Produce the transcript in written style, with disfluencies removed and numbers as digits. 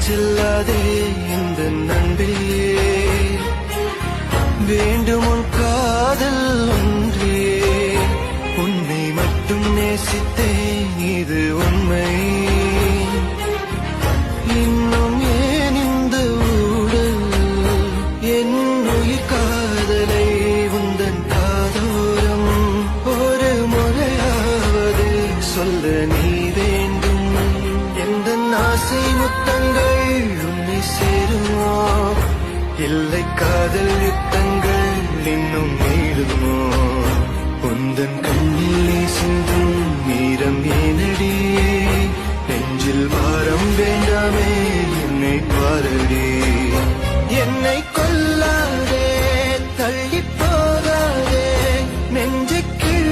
செல்லாதே இந்த நண்பே, வேண்டும் உன் காதல் ஒன்றே, உன்னை மட்டும் நேசித்தேன் இது உண்மை. இன்னும் ஏன் இந்த ஊடல் என் உயிர் காதலை உந்தன் காதோரம் ஒரு முறையாவது சொல்ல நீ வேண்டும். எந்த ஆசை முத்தங்கள் உன்னை சேருமோ, இல்லை காதல் யுத்தங்கள் இன்னும் நீடுமோ. உந்தன் கண்ணில் நீ சிந்தும் நீரம் ஏனடியே, நெஞ்சில் பாரம் வேண்டாமே என்னை பாரடி.